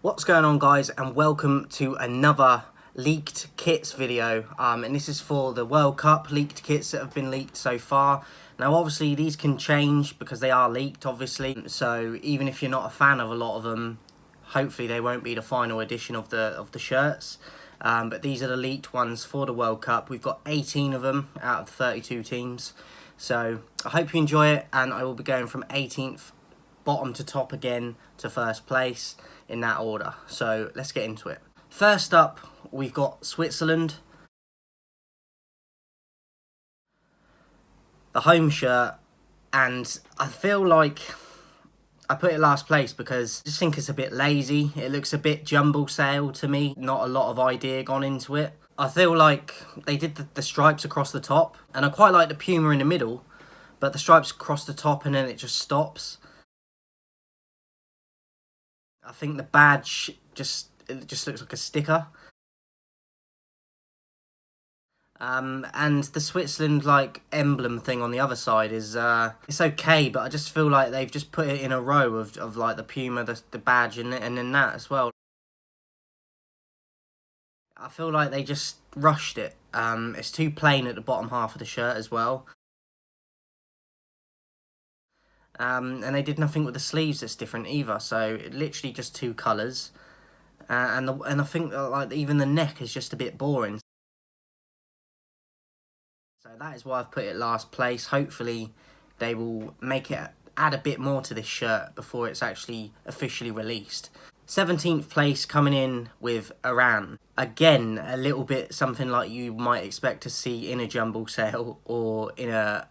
What's going on, guys, and welcome to another leaked kits video, and this is for the World Cup leaked kits that have been leaked so far. Now obviously these can change because they are leaked, obviously, so even if you're not a fan of a lot of them, hopefully they won't be the final edition of the shirts. But these are the leaked ones for the World Cup. We've got 18 of them out of 32 teams, so I hope you enjoy it, and I will be going from 18th bottom to top again to first place in that order. So let's get into it. First up, we've got Switzerland. The home shirt, and I feel like I put it last place because I just think it's a bit lazy. It looks a bit jumble sale to me. Not a lot of idea gone into it. I feel like they did the stripes across the top, and I quite like the Puma in the middle, but the stripes across the top and then it just stops. I think the badge just looks like a sticker. And the Switzerland like emblem thing on the other side is it's okay, but I just feel like they've just put it in a row of like the Puma, the badge, and then that as well. I feel like they just rushed it. It's too plain at the bottom half of the shirt as well. And they did nothing with the sleeves that's different either. So literally just two colours. And I think that, like, even the neck is just a bit boring. So that is why I've put it last place. Hopefully they will make it add a bit more to this shirt before it's actually officially released. 17th place coming in with Iran. Again, a little bit something like you might expect to see in a jumble sale or in a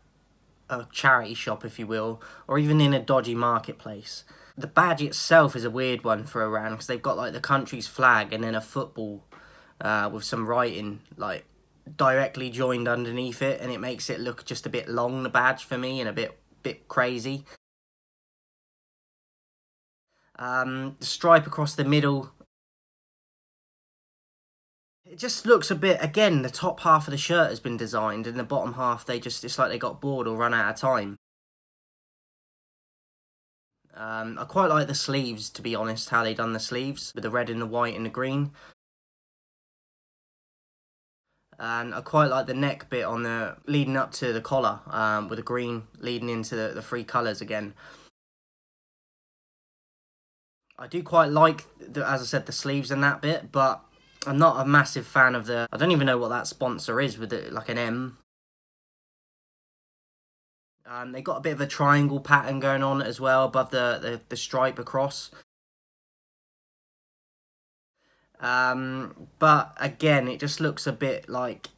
charity shop, if you will, or even in a dodgy marketplace. The badge itself is a weird one for Iran because they've got like the country's flag and then a football with some writing like directly joined underneath it, and it makes it look just a bit long, the badge, for me, and a bit crazy. The stripe across the middle, it just looks a bit, again, the top half of the shirt has been designed and the bottom half it's like they got bored or run out of time. I quite like the sleeves, to be honest, how they done the sleeves with the red and the white and the green. And I quite like the neck bit on the leading up to the collar, with the green leading into the three colours again. I do quite like, as I said, the sleeves and that bit, but I'm not a massive fan of I don't even know what that sponsor is with it, like an M. They got a bit of a triangle pattern going on as well above the stripe across. But again, it just looks a bit like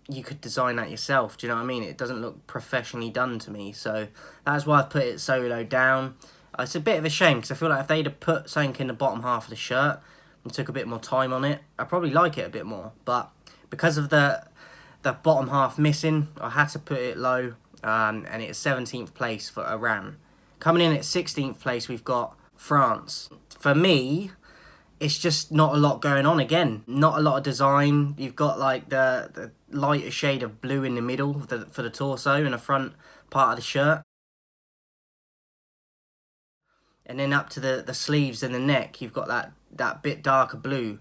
you could design that yourself. Do you know what I mean? It doesn't look professionally done to me, so that's why I've put it so low down. It's a bit of a shame because I feel like if they'd have put something in the bottom half of the shirt and took a bit more time on it, I'd probably like it a bit more. But because of the bottom half missing, I had to put it low, and it's 17th place for Iran. Coming in at 16th place, we've got France. For me, it's just not a lot going on again. Not a lot of design. You've got like the lighter shade of blue in the middle for the torso and the front part of the shirt. And then up to the sleeves and the neck, you've got that bit darker blue.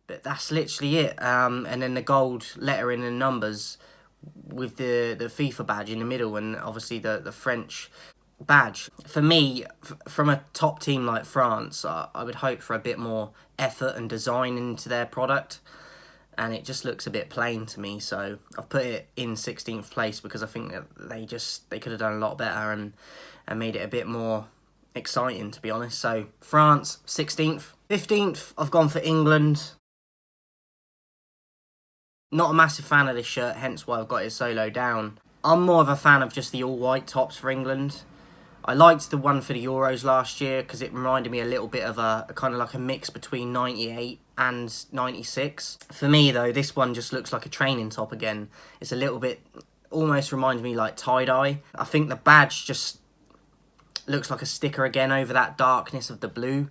But that's literally it. And then the gold lettering and numbers with the FIFA badge in the middle, and obviously the French badge. For me, from a top team like France, I would hope for a bit more effort and design into their product, and it just looks a bit plain to me. So I've put it in 16th place because I think that they could have done a lot better and made it a bit more exciting, to be honest. So France, 16th. 15th, I've gone for England. Not a massive fan of this shirt, hence why I've got it so low down. I'm more of a fan of just the all-white tops for England. I liked the one for the Euros last year because it reminded me a little bit of a kind of like a mix between 98 and 96. For me, though, this one just looks like a training top again. It's a little bit, almost reminds me like tie-dye. I think the badge just looks like a sticker again over that darkness of the blue.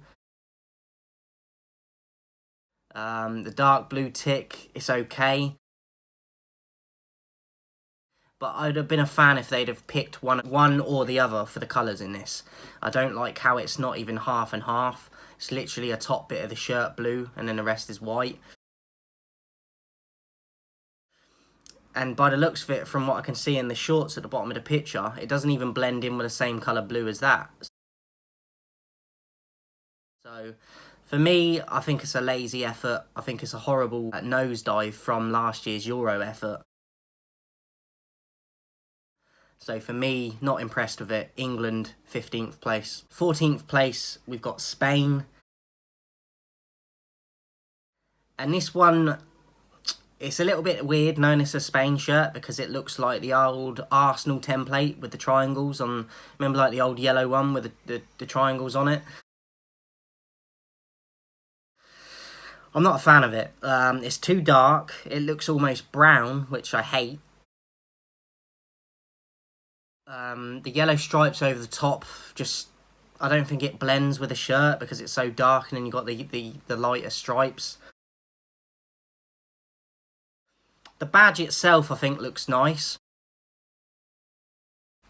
The dark blue tick, it's okay. But I'd have been a fan if they'd have picked one or the other for the colours in this. I don't like how it's not even half and half. It's literally a top bit of the shirt blue and then the rest is white. And by the looks of it, from what I can see in the shorts at the bottom of the picture, it doesn't even blend in with the same colour blue as that. So, for me, I think it's a lazy effort. I think it's a horrible nosedive from last year's Euro effort. So for me, not impressed with it. England, 15th place. 14th place, we've got Spain. And this one, it's a little bit weird knowing it's a Spain shirt because it looks like the old Arsenal template with the triangles on. Remember like the old yellow one with the triangles on it? I'm not a fan of it. It's too dark. It looks almost brown, which I hate. The yellow stripes over the top, just, I don't think it blends with the shirt because it's so dark, and then you've got the lighter stripes. The badge itself, I think, looks nice.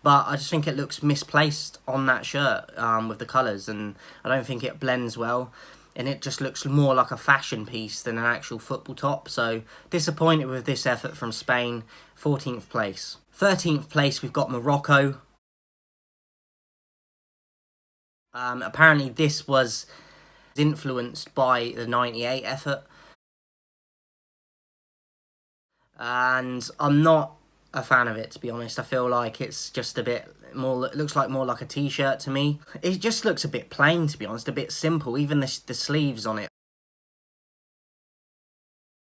But I just think it looks misplaced on that shirt with the colours, and I don't think it blends well. And it just looks more like a fashion piece than an actual football top. So, disappointed with this effort from Spain. 14th place. 13th place, we've got Morocco. Apparently this was influenced by the 98 effort. And I'm not a fan of it, to be honest. I feel like it's just a bit more, it looks like more like a t-shirt to me. It just looks a bit plain, to be honest, a bit simple. Even the sleeves on it,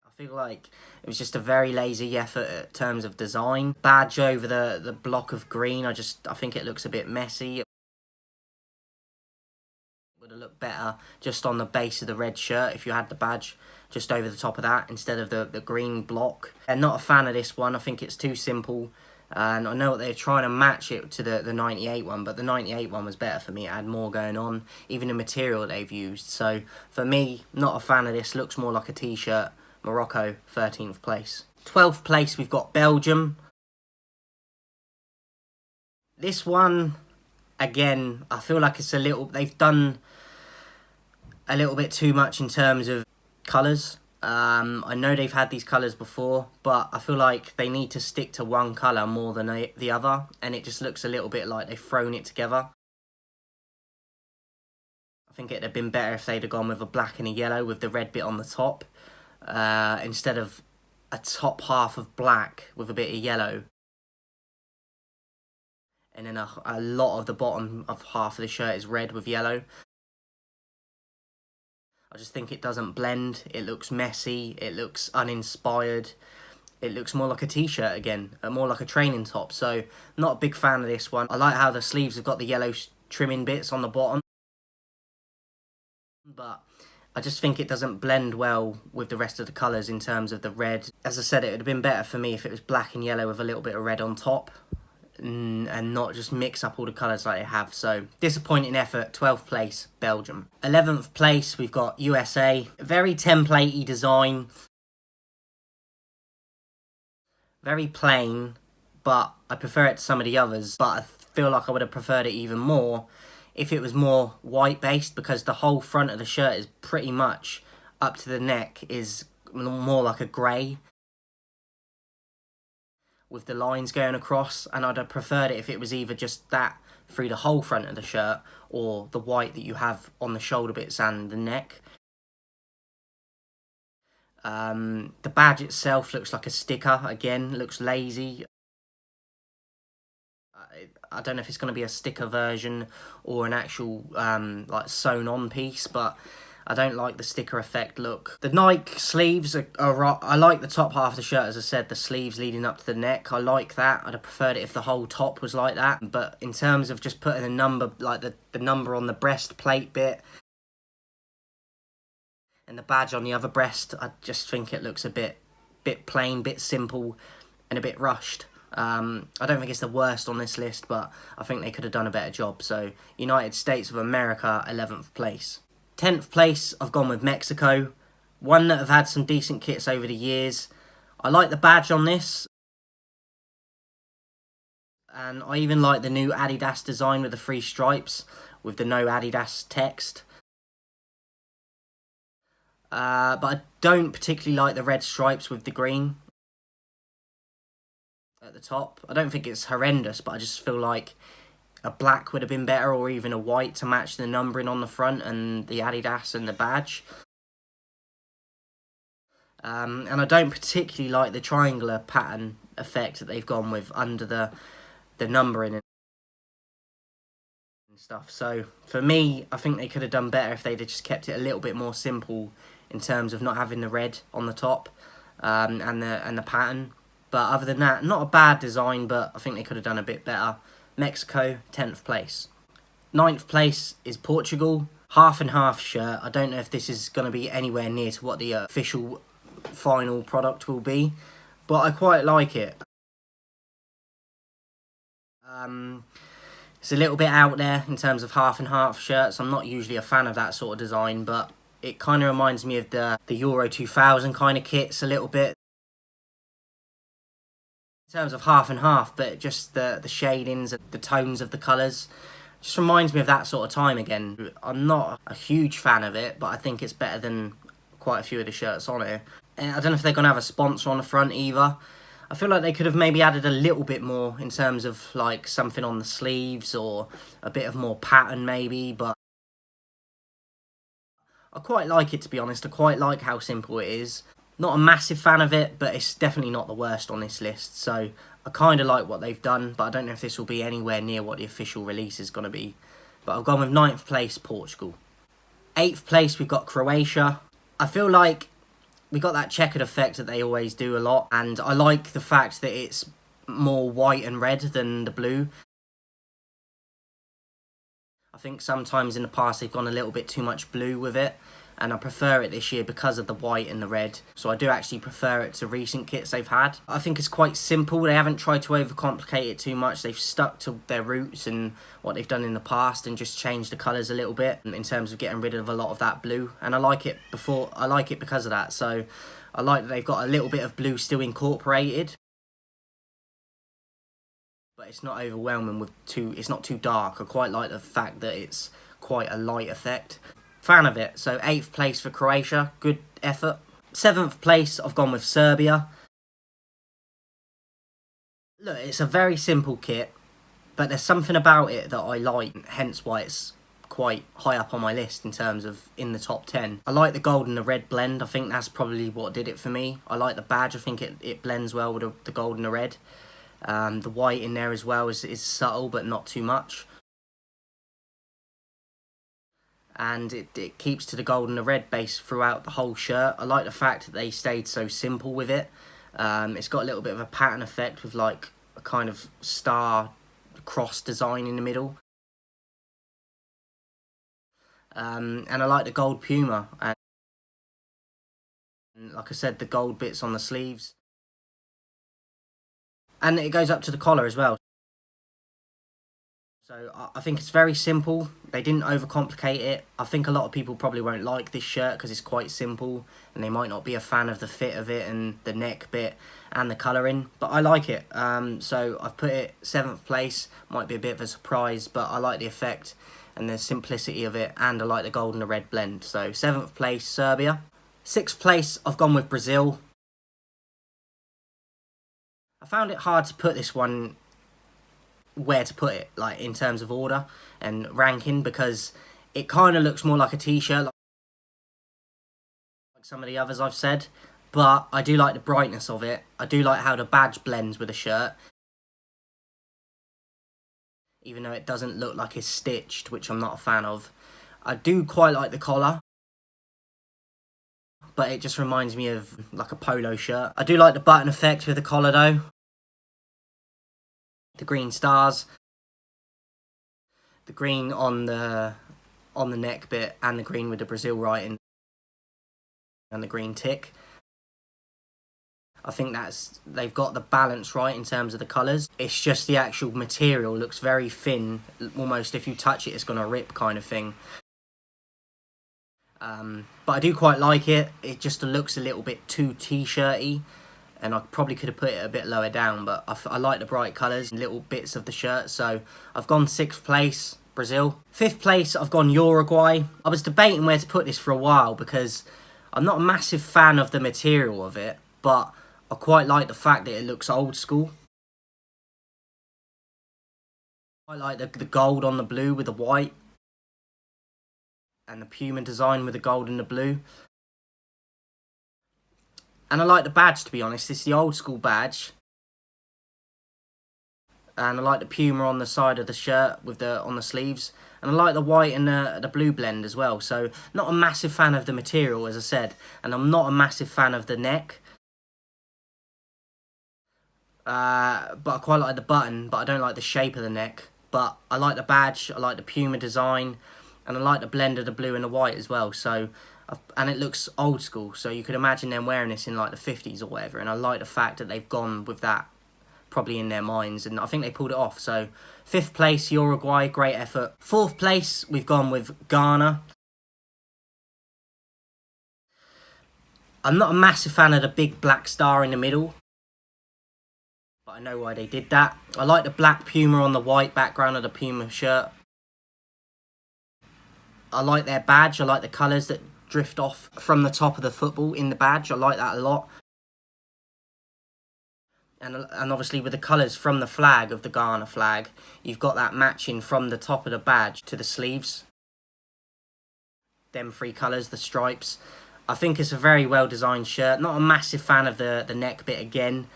I feel like it was just a very lazy effort in terms of design. Badge over the block of green, I think it looks a bit messy. It would have looked better just on the base of the red shirt if you had the badge just over the top of that instead of the green block. And not a fan of this one. I think it's too simple. And I know what they're trying to match it to the 98 one, but the 98 one was better for me. It had more going on, even the material they've used. So for me, not a fan of this. Looks more like a t-shirt. Morocco, 13th place. 12th place, we've got Belgium. This one, again, I feel like it's they've done a little bit too much in terms of colours. I know they've had these colours before, but I feel like they need to stick to one colour more than the other, and it just looks a little bit like they've thrown it together. I think it'd have been better if they'd have gone with a black and a yellow with the red bit on the top, instead of a top half of black with a bit of yellow, and then a lot of the bottom of half of the shirt is red with yellow. I just think it doesn't blend. It looks messy. It looks uninspired. It looks more like a t-shirt again, more like a training top. So, not a big fan of this one. I like how the sleeves have got the yellow trimming bits on the bottom, but I just think it doesn't blend well with the rest of the colours in terms of the red. As I said, it would have been better for me if it was black and yellow with a little bit of red on top, and not just mix up all the colours like they have. So, disappointing effort. 12th place, Belgium. 11th place, we've got USA. Very templatey design. Very plain, but I prefer it to some of the others. But I feel like I would have preferred it even more if it was more white-based, because the whole front of the shirt is pretty much up to the neck is more like a grey, with the lines going across, and I'd have preferred it if it was either just that through the whole front of the shirt or the white that you have on the shoulder bits and the neck. The badge itself looks like a sticker. Again, looks lazy. I don't know if it's going to be a sticker version or an actual like sewn on piece, but I don't like the sticker effect look. The Nike sleeves I like the top half of the shirt, as I said, the sleeves leading up to the neck. I like that. I'd have preferred it if the whole top was like that. But in terms of just putting a number, like the number on the breastplate bit and the badge on the other breast, I just think it looks a bit plain, bit simple, and a bit rushed. I don't think it's the worst on this list, but I think they could have done a better job. So, United States of America, 11th place. 10th place, I've gone with Mexico. One that have had some decent kits over the years. I like the badge on this. And I even like the new Adidas design with the 3 stripes, with the no Adidas text. But I don't particularly like the red stripes with the green at the top. I don't think it's horrendous, but I just feel like a black would have been better, or even a white to match the numbering on the front and the Adidas and the badge. And I don't particularly like the triangular pattern effect that they've gone with under the numbering and stuff. So for me, I think they could have done better if they'd have just kept it a little bit more simple in terms of not having the red on the top and the pattern. But other than that, not a bad design, but I think they could have done a bit better. Mexico, 10th place. 9th place is Portugal. Half and half shirt. I don't know if this is going to be anywhere near to what the official final product will be, but I quite like it. It's a little bit out there in terms of half and half shirts. I'm not usually a fan of that sort of design, but it kind of reminds me of the Euro 2000 kind of kits a little bit. In terms of half and half, but just the shadings, the tones of the colours. Just reminds me of that sort of time again. I'm not a huge fan of it, but I think it's better than quite a few of the shirts on here. I don't know if they're going to have a sponsor on the front either. I feel like they could have maybe added a little bit more in terms of like something on the sleeves or a bit of more pattern maybe, but I quite like it, to be honest. I quite like how simple it is. Not a massive fan of it, but it's definitely not the worst on this list. So I kind of like what they've done, but I don't know if this will be anywhere near what the official release is going to be. But I've gone with 9th place, Portugal. 8th place, we've got Croatia. I feel like we got that checkered effect that they always do a lot, and I like the fact that it's more white and red than the blue. I think sometimes in the past they've gone a little bit too much blue with it, and I prefer it this year because of the white and the red. So I do actually prefer it to recent kits they've had. I think it's quite simple. They haven't tried to overcomplicate it too much. They've stuck to their roots and what they've done in the past and just changed the colours a little bit in terms of getting rid of a lot of that blue. And I like it because of that. So I like that they've got a little bit of blue still incorporated, but it's not overwhelming with it's not too dark. I quite like the fact that it's quite a light effect. Fan of it. So 8th place for Croatia, good effort. 7th place, I've gone with Serbia. Look, it's a very simple kit, but there's something about it that I like, hence why it's quite high up on my list in terms of in the top 10. I like the gold and the red blend. I think that's probably what did it for me. I like the badge. I think it blends well with the gold and the red. The white in there as well is subtle, but not too much. And it keeps to the gold and the red base throughout the whole shirt. I like the fact that they stayed so simple with it. It's got a little bit of a pattern effect with like a kind of star cross design in the middle. And I like the gold puma. And like I said, the gold bits on the sleeves. And it goes up to the collar as well. So I think it's very simple. They didn't overcomplicate it. I think a lot of people probably won't like this shirt because it's quite simple and they might not be a fan of the fit of it and the neck bit and the colouring, but I like it. So I've put it 7th place. Might be a bit of a surprise, but I like the effect and the simplicity of it, and I like the gold and the red blend. So 7th place, Serbia. 6th place, I've gone with Brazil. I found it hard to put this one where to put it, like in terms of order and ranking, because it kind of looks more like a t-shirt like some of the others I've said, but I do like the brightness of it. I do like how the badge blends with the shirt, even though it doesn't look like it's stitched, which I'm not a fan of. I do quite like the collar, but it just reminds me of like a polo shirt. I do like the button effect with the collar though. The green stars, the green on the neck bit, and the green with the Brazil writing and the green tick. I think they've got the balance right in terms of the colours. It's just the actual material looks very thin, almost if you touch it it's going to rip kind of thing. But I do quite like it. It just looks a little bit too t-shirty. and I probably could have put it a bit lower down, but I like the bright colours and little bits of the shirt, so I've gone 6th place, Brazil. 5th place, I've gone Uruguay. I was debating where to put this for a while because I'm not a massive fan of the material of it, but I quite like the fact that it looks old school. I like the gold on the blue with the white, and the Puma design with the gold and the blue. And I like the badge, to be honest. It's the old school badge. And I like the Puma on the side of the shirt with on the sleeves. And I like the white and the blue blend as well. So not a massive fan of the material, as I said. And I'm not a massive fan of the neck. But I quite like the button, but I don't like the shape of the neck. But I like the badge, I like the Puma design, and I like the blend of the blue and the white as well. So, and it looks old school, so you could imagine them wearing this in like the 50s or whatever. And I like the fact that they've gone with that probably in their minds, and I think they pulled it off. So 5th place, Uruguay, great effort. 4th place, we've gone with Ghana. I'm not a massive fan of the big black star in the middle, but I know why they did that. I like the black Puma on the white background of the Puma shirt. I like their badge. I like the colours that drift off from the top of the football in the badge. I like that a lot. And obviously with the colours from the flag of the Ghana flag, you've got that matching from the top of the badge to the sleeves. Them 3 colours, the stripes. I think it's a very well designed shirt. Not a massive fan of the neck bit again,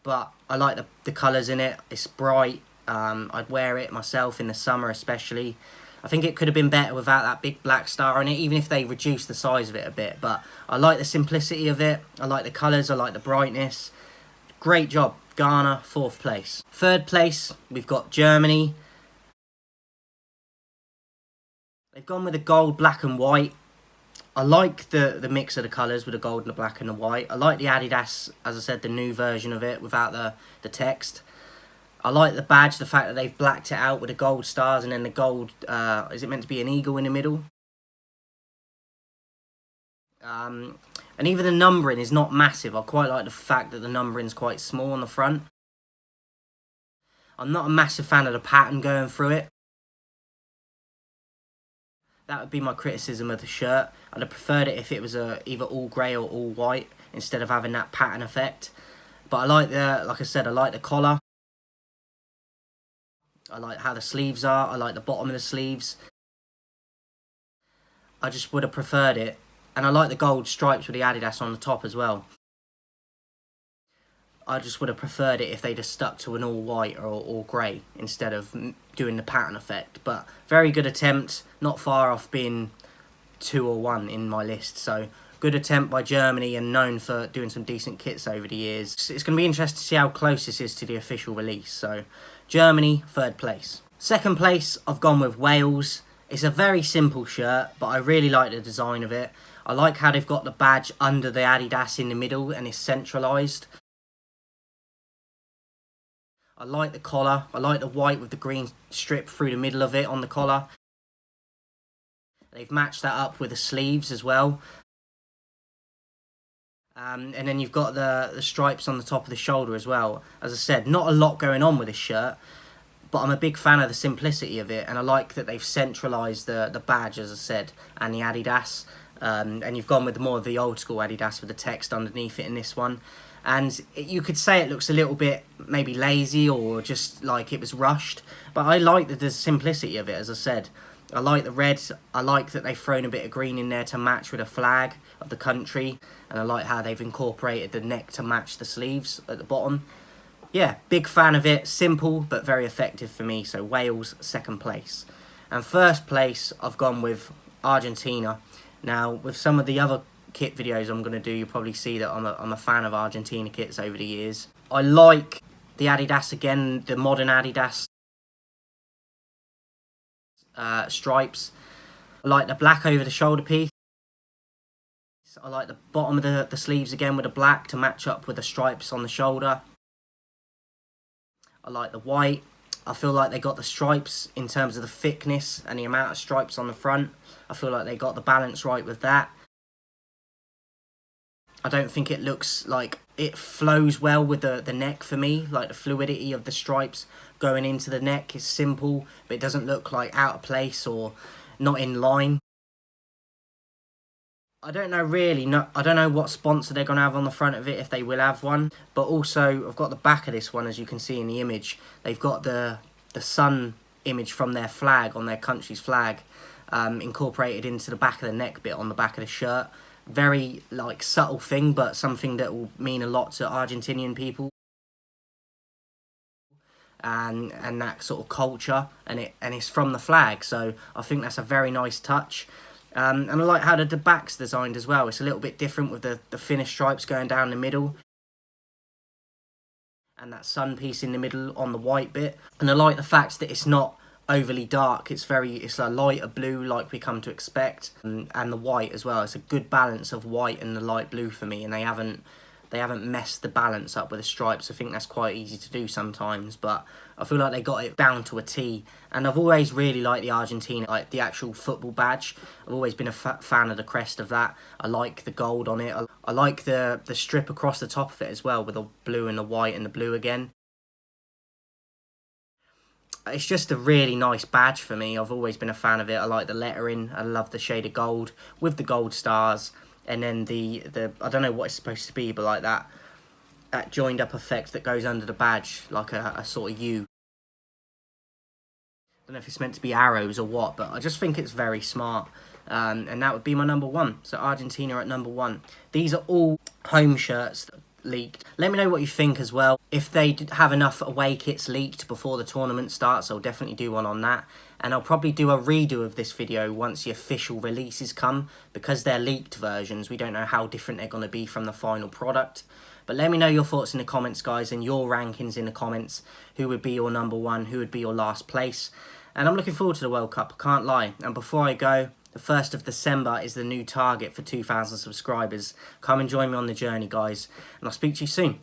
but I like the colours in it. It's bright. I'd wear it myself in the summer especially. I think it could have been better without that big black star on it, even if they reduced the size of it a bit. But I like the simplicity of it. I like the colours. I like the brightness. Great job. Ghana, 4th place. 3rd place, we've got Germany. They've gone with the gold, black and white. I like the mix of the colours with the gold and the black and the white. I like the Adidas, as I said, the new version of it without the text. I like the badge, the fact that they've blacked it out with the gold stars and then the gold, is it meant to be an eagle in the middle? And even the numbering is not massive. I quite like the fact that the numbering is quite small on the front. I'm not a massive fan of the pattern going through it. That would be my criticism of the shirt. I'd have preferred it if it was either all grey or all white instead of having that pattern effect. But I like like I said, I like the collar. I like how the sleeves are. I like the bottom of the sleeves. I just would have preferred it. And I like the gold stripes with the Adidas on the top as well. I just would have preferred it if they'd have stuck to an all white or all grey instead of doing the pattern effect. But very good attempt. Not far off being 2 or 1 in my list. So good attempt by Germany, and known for doing some decent kits over the years. It's going to be interesting to see how close this is to the official release. So Germany, 3rd place. 2nd place, I've gone with Wales. It's a very simple shirt, but I really like the design of it. I like how they've got the badge under the Adidas in the middle and it's centralised. I like the collar. I like the white with the green strip through the middle of it on the collar. They've matched that up with the sleeves as well. And then you've got the stripes on the top of the shoulder as well. As I said, not a lot going on with this shirt, but I'm a big fan of the simplicity of it, and I like that they've centralised the badge, as I said, and the Adidas. And you've gone with more of the old school Adidas with the text underneath it in this one. And you could say it looks a little bit maybe lazy or just like it was rushed, but I like the simplicity of it, as I said. I like the red. I like that they've thrown a bit of green in there to match with a flag of the country, and I like how they've incorporated the neck to match the sleeves at the bottom. Yeah, big fan of it. Simple but very effective for me. So Wales, 2nd place. And 1st place, I've gone with Argentina. Now, with some of the other kit videos I'm going to do, you'll probably see that I'm a fan of Argentina kits over the years. I like the Adidas again, the modern Adidas stripes. I like the black over the shoulder piece. I like the bottom of the sleeves again with the black to match up with the stripes on the shoulder. I like the white. I feel like they got the stripes in terms of the thickness and the amount of stripes on the front. I feel like they got the balance right with that. I don't think it looks like it flows well with the neck for me. Like the fluidity of the stripes going into the neck is simple, but it doesn't look like out of place or not in line. I don't know really, no, I don't know what sponsor they're going to have on the front of it, if they will have one. But also, I've got the back of this one, as you can see in the image. They've got the sun image from their flag, on their country's flag, incorporated into the back of the neck bit on the back of the shirt. Very, like, subtle thing, but something that will mean a lot to Argentinian people. And that sort of culture, and it's from the flag, so I think that's a very nice touch. And I like how the back's designed as well. It's a little bit different with the thinner stripes going down the middle, and that sun piece in the middle on the white bit. And I like the fact that it's not overly dark. It's a lighter blue like we come to expect, and the white as well. It's a good balance of white and the light blue for me, and they haven't messed the balance up with the stripes. I think that's quite easy to do sometimes, but I feel like they got it down to a T. And I've always really liked the Argentina, like the actual football badge. I've always been a fan of the crest of that. I like the gold on it. I like the strip across the top of it as well, with the blue and the white and the blue again. It's just a really nice badge for me. I've always been a fan of it. I like the lettering. I love the shade of gold with the gold stars. And then the I don't know what it's supposed to be, but like that joined up effect that goes under the badge, like a sort of U. I don't know if it's meant to be arrows or what, but I just think it's very smart. And that would be my number one. So Argentina at number one. These are all home shirts that leaked. Let me know what you think as well. If they have enough away kits leaked before the tournament starts, I'll definitely do one on that. And I'll probably do a redo of this video once the official releases come. Because they're leaked versions, we don't know how different they're going to be from the final product. But let me know your thoughts in the comments, guys, and your rankings in the comments. Who would be your number one? Who would be your last place? And I'm looking forward to the World Cup, I can't lie. And before I go, the 1st of December is the new target for 2,000 subscribers. Come and join me on the journey, guys. And I'll speak to you soon.